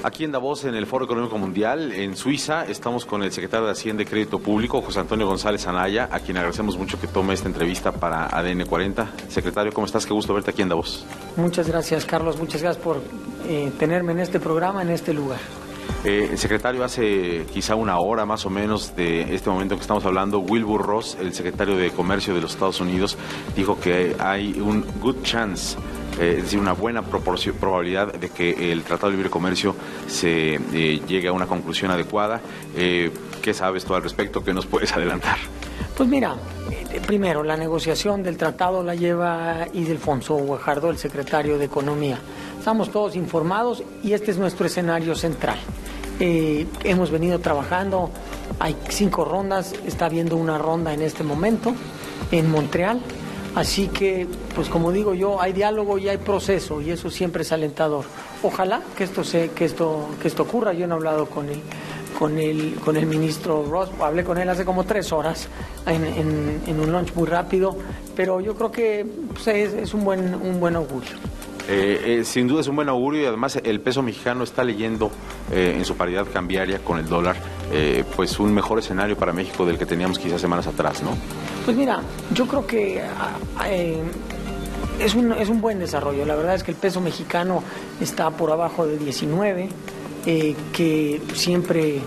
Aquí en Davos, en el Foro Económico Mundial, en Suiza, estamos con el secretario de Hacienda y Crédito Público, José Antonio González Anaya, a quien agradecemos mucho que tome esta entrevista para ADN 40. Secretario, ¿cómo estás? Qué gusto verte aquí en Davos. Muchas gracias, Carlos. Muchas gracias por tenerme en este programa, en este lugar. Secretario, hace quizá una hora más o menos de este momento que estamos hablando, Wilbur Ross, el secretario de Comercio de los Estados Unidos, dijo que hay un good chance, es decir, una buena probabilidad de que el Tratado de Libre Comercio se llegue a una conclusión adecuada. ¿Qué sabes tú al respecto? ¿Qué nos puedes adelantar? Pues mira, primero, la negociación del tratado la lleva Ildefonso Guajardo, el secretario de Economía. Estamos todos informados y este es nuestro escenario central. Hemos venido trabajando, hay 5 rondas, está habiendo una ronda en este momento en Montreal. Así que, pues como digo yo, hay diálogo y hay proceso y eso siempre es alentador. Ojalá que esto ocurra. Yo no he hablado con el ministro Ross, hablé con él hace como 3 horas en un lunch muy rápido, pero yo creo que pues, es un buen augurio. Sin duda es un buen augurio y además el peso mexicano está leyendo en su paridad cambiaria con el dólar, pues un mejor escenario para México del que teníamos quizás semanas atrás, ¿no? Pues mira, yo creo que es un buen desarrollo. La verdad es que el peso mexicano está por abajo de 19, que siempre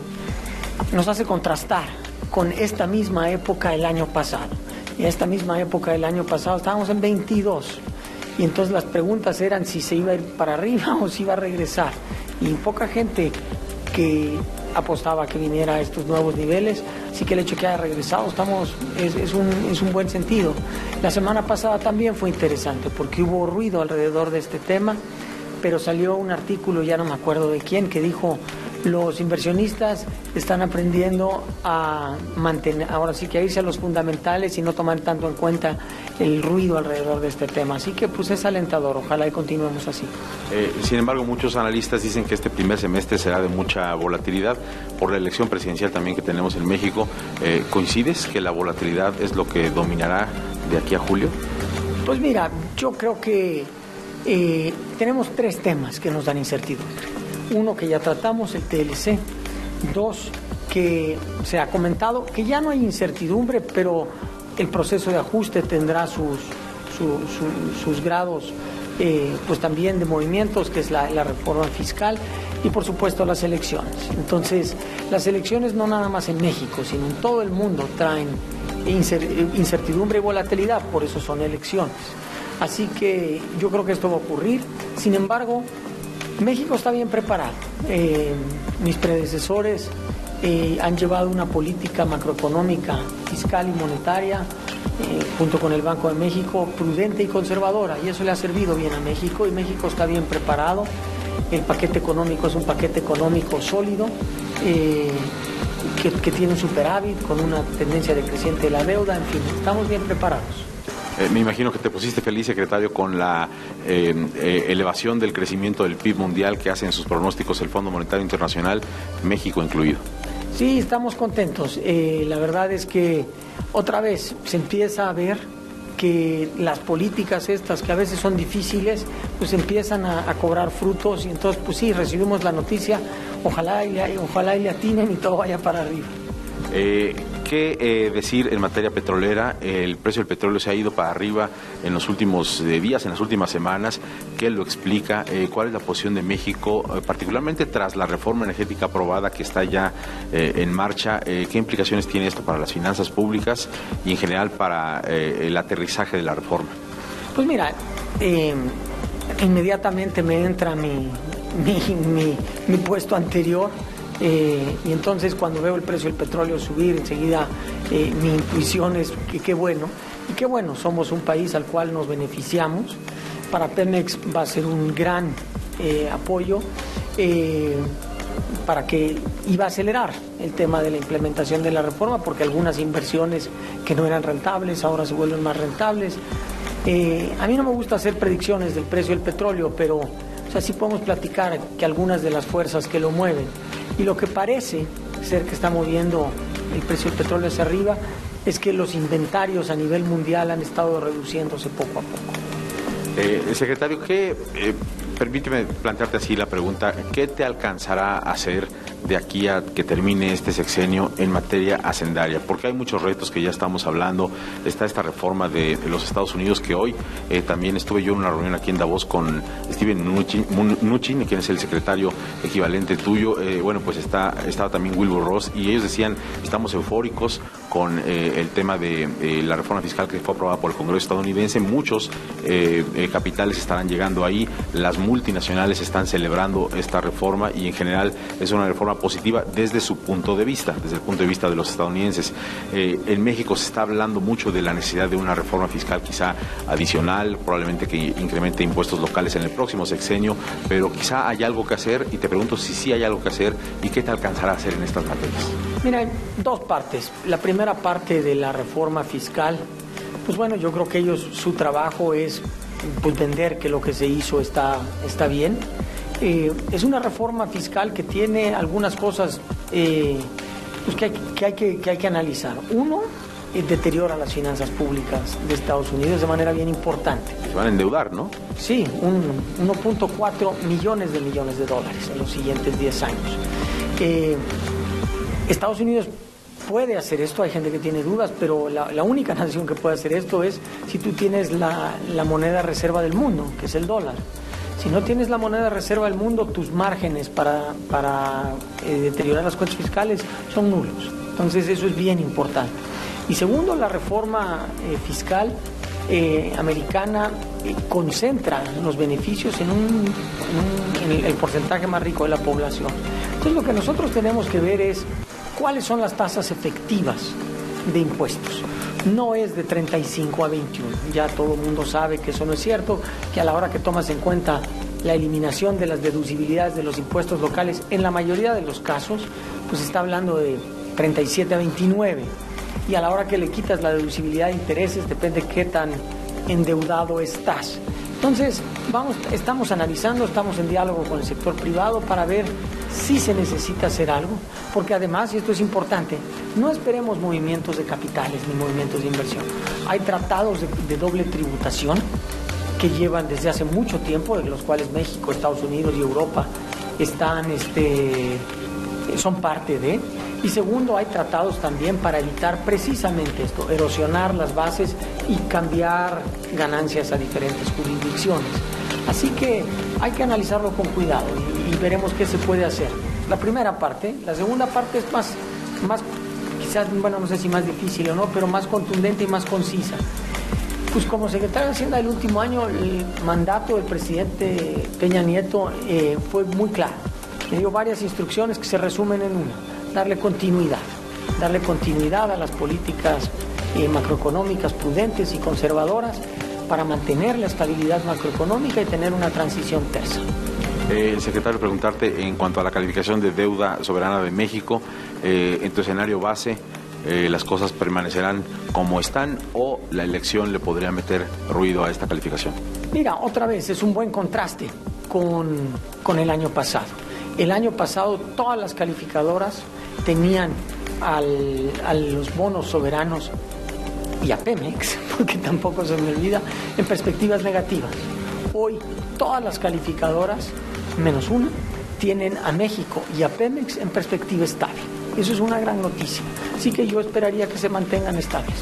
nos hace contrastar con esta misma época el año pasado. Y esta misma época del año pasado estábamos en 22. Y entonces las preguntas eran si se iba a ir para arriba o si iba a regresar. Y poca gente que apostaba que viniera a estos nuevos niveles, así que el hecho de que haya regresado es un buen sentido. La semana pasada también fue interesante porque hubo ruido alrededor de este tema, pero salió un artículo, ya no me acuerdo de quién, que dijo: los inversionistas están aprendiendo a mantener, ahora sí que a irse a los fundamentales y no tomar tanto en cuenta el ruido alrededor de este tema. Así que pues es alentador, ojalá y continuemos así. Sin embargo, muchos analistas dicen que este primer semestre será de mucha volatilidad por la elección presidencial también que tenemos en México. ¿Coincides que la volatilidad es lo que dominará de aquí a julio? Pues mira, yo creo que tenemos 3 temas que nos dan incertidumbre. 1, que ya tratamos, el TLC. 2, que se ha comentado que ya no hay incertidumbre, pero el proceso de ajuste tendrá sus grados, pues también de movimientos, que es la reforma fiscal y por supuesto las elecciones. Entonces, las elecciones no nada más en México, sino en todo el mundo traen incertidumbre y volatilidad, por eso son elecciones. Así que yo creo que esto va a ocurrir. Sin embargo, México está bien preparado. Mis predecesores han llevado una política macroeconómica, fiscal y monetaria, junto con el Banco de México, prudente y conservadora, y eso le ha servido bien a México, y México está bien preparado. El paquete económico es un paquete económico sólido, que tiene un superávit con una tendencia decreciente de la deuda. En fin, estamos bien preparados. Me imagino que te pusiste feliz, secretario, con la elevación del crecimiento del PIB mundial que hace en sus pronósticos el Fondo Monetario Internacional, México incluido. Sí, estamos contentos. La verdad es que otra vez se empieza a ver que las políticas estas, que a veces son difíciles, pues empiezan a cobrar frutos, y entonces pues sí, recibimos la noticia, ojalá y le atinen y todo vaya para arriba. ¿Qué decir en materia petrolera? El precio del petróleo se ha ido para arriba en los últimos días, en las últimas semanas. ¿Qué lo explica? ¿Cuál es la posición de México, particularmente tras la reforma energética aprobada que está ya en marcha? ¿Qué implicaciones tiene esto para las finanzas públicas y en general para el aterrizaje de la reforma? Pues mira, inmediatamente me entra mi puesto anterior. Y entonces cuando veo el precio del petróleo subir, enseguida mi intuición es que qué bueno, y qué bueno, somos un país al cual nos beneficiamos. Para Pemex va a ser un gran apoyo para que iba a acelerar el tema de la implementación de la reforma, porque algunas inversiones que no eran rentables ahora se vuelven más rentables. A mí no me gusta hacer predicciones del precio del petróleo, pero sí podemos platicar que algunas de las fuerzas que lo mueven, y lo que parece ser que está moviendo el precio del petróleo hacia arriba, es que los inventarios a nivel mundial han estado reduciéndose poco a poco. Secretario, ¿qué permíteme plantearte así la pregunta, ¿qué te alcanzará a hacer de aquí a que termine este sexenio en materia hacendaria? Porque hay muchos retos que ya estamos hablando. Está esta reforma de los Estados Unidos que hoy también estuve yo en una reunión aquí en Davos con Steven Mnuchin, quien es el secretario equivalente tuyo. Bueno, pues estaba también Wilbur Ross y ellos decían, estamos eufóricos con el tema de la reforma fiscal que fue aprobada por el Congreso estadounidense. Muchos capitales estarán llegando ahí, las multinacionales están celebrando esta reforma y en general es una reforma positiva desde su punto de vista, desde el punto de vista de los estadounidenses. En México se está hablando mucho de la necesidad de una reforma fiscal quizá adicional, probablemente que incremente impuestos locales en el próximo sexenio, pero quizá hay algo que hacer y te pregunto si sí hay algo que hacer y qué te alcanzará a hacer en estas materias. Mira, hay dos partes. La primera parte de la reforma fiscal, pues bueno, yo creo que ellos, su trabajo es pues vender que lo que se hizo está bien. Es una reforma fiscal que tiene algunas cosas pues que hay que analizar. Uno, deteriora las finanzas públicas de Estados Unidos de manera bien importante. Se van a endeudar, ¿no? Sí, 1.4 millones de dólares en los siguientes 10 años. Estados Unidos puede hacer esto, hay gente que tiene dudas, pero la única nación que puede hacer esto es si tú tienes la moneda reserva del mundo, que es el dólar. Si no tienes la moneda reserva del mundo, tus márgenes para deteriorar las cuentas fiscales son nulos. Entonces eso es bien importante. Y segundo, la reforma fiscal americana concentra los beneficios en el porcentaje más rico de la población. Entonces lo que nosotros tenemos que ver es cuáles son las tasas efectivas de impuestos. No es de 35 a 21. Ya todo el mundo sabe que eso no es cierto, que a la hora que tomas en cuenta la eliminación de las deducibilidades de los impuestos locales, en la mayoría de los casos, pues está hablando de 37 a 29. Y a la hora que le quitas la deducibilidad de intereses, depende qué tan endeudado estás. Entonces, estamos analizando, estamos en diálogo con el sector privado para ver si se necesita hacer algo, porque además, y esto es importante, no esperemos movimientos de capitales ni movimientos de inversión. Hay tratados de doble tributación que llevan desde hace mucho tiempo, de los cuales México, Estados Unidos y Europa son parte de. Y segundo, hay tratados también para evitar precisamente esto, erosionar las bases y cambiar ganancias a diferentes jurisdicciones. Así que hay que analizarlo con cuidado y veremos qué se puede hacer. La primera parte. La segunda parte es más quizás, bueno, no sé si más difícil o no, pero más contundente y más concisa. Pues como secretario de Hacienda del último año, el mandato del presidente Peña Nieto fue muy claro. Le dio varias instrucciones que se resumen en una: darle continuidad a las políticas macroeconómicas prudentes y conservadoras para mantener la estabilidad macroeconómica y tener una transición tersa. Secretario, preguntarte en cuanto a la calificación de deuda soberana de México, en tu escenario base, ¿las cosas permanecerán como están o la elección le podría meter ruido a esta calificación? Mira, otra vez, es un buen contraste con el año pasado. El año pasado todas las calificadoras tenían a los bonos soberanos y a Pemex, porque tampoco se me olvida, en perspectivas negativas. Hoy todas las calificadoras, menos una, tienen a México y a Pemex en perspectiva estable. Eso es una gran noticia. Así que yo esperaría que se mantengan estables.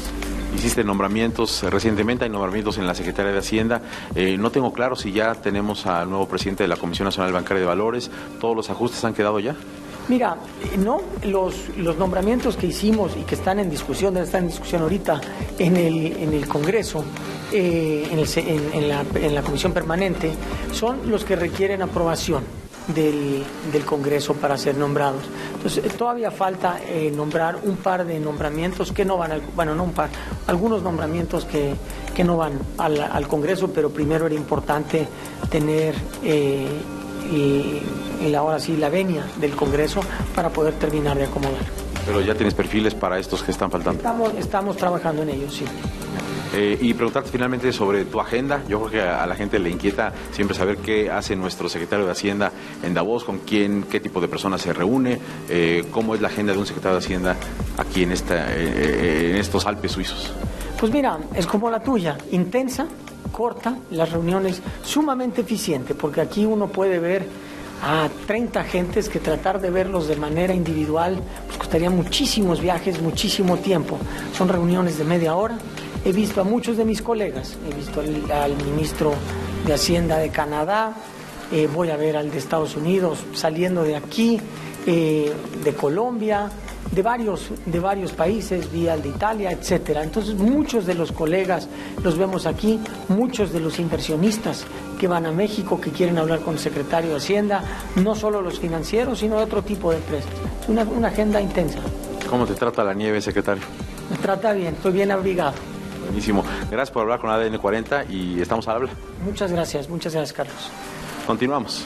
Hiciste nombramientos recientemente, hay nombramientos en la Secretaría de Hacienda. No tengo claro si ya tenemos al nuevo presidente de la Comisión Nacional Bancaria de Valores. ¿Todos los ajustes han quedado ya? Mira, no, los nombramientos que hicimos y que están en discusión ahorita en el Congreso, en la Comisión Permanente, son los que requieren aprobación del Congreso para ser nombrados. Entonces, todavía falta nombrar un par de nombramientos que no van algunos nombramientos que no van al Congreso, pero primero era importante tener ahora sí la venia del Congreso para poder terminar de acomodar. Pero ya tienes perfiles para estos que están faltando. Estamos trabajando en ellos, sí. Y preguntarte finalmente sobre tu agenda. Yo creo que a la gente le inquieta siempre saber qué hace nuestro secretario de Hacienda en Davos, con quién, qué tipo de personas se reúne, cómo es la agenda de un secretario de Hacienda aquí en estos Alpes suizos. Pues mira, es como la tuya, intensa, corta, las reuniones sumamente eficiente, porque aquí uno puede ver a 30 agentes que tratar de verlos de manera individual pues costaría muchísimos viajes, muchísimo tiempo. Son reuniones de media hora. He visto a muchos de mis colegas, he visto al ministro de Hacienda de Canadá, voy a ver al de Estados Unidos saliendo de aquí, de Colombia, de varios países, vi al de Italia, etcétera. Entonces muchos de los colegas los vemos aquí, muchos de los inversionistas que van a México, que quieren hablar con el secretario de Hacienda, no solo los financieros, sino de otro tipo de empresas. Es una agenda intensa. ¿Cómo te trata la nieve, secretario? Me trata bien, estoy bien abrigado. Buenísimo. Gracias por hablar con ADN 40 y estamos al habla. Muchas gracias, Carlos. Continuamos.